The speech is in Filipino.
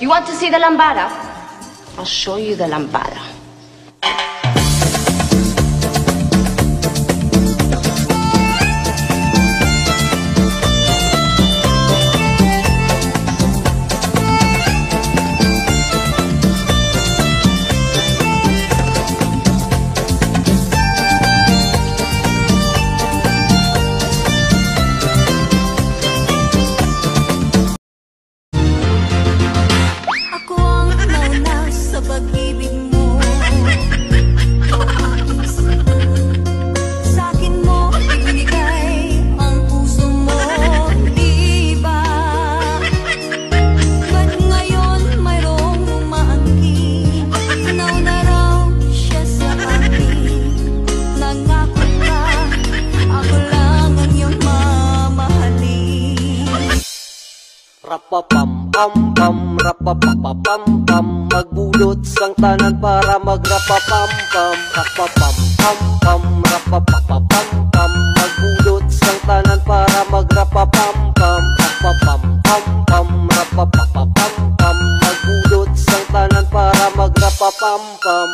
You want to see the lambada? I'll show you the lambada. Pag-ibig mo, sa akin mo ibinigay ang puso mo, di ba? Ba't ngayon mayroong umaangkin? Nauna raw siya sa akin. Nangako ka, ako lang ang iyong mamahalin. Rapapam pam pam, rapapapam pam, magbulot sang tanan para magrapapam pam. Rapapam pam pam, rapapapam pam, magbulot sang tanan para magrapapam pam. Rapapam pam pam, rapapapam pam, magbulot sang tanan para magrapapam pam.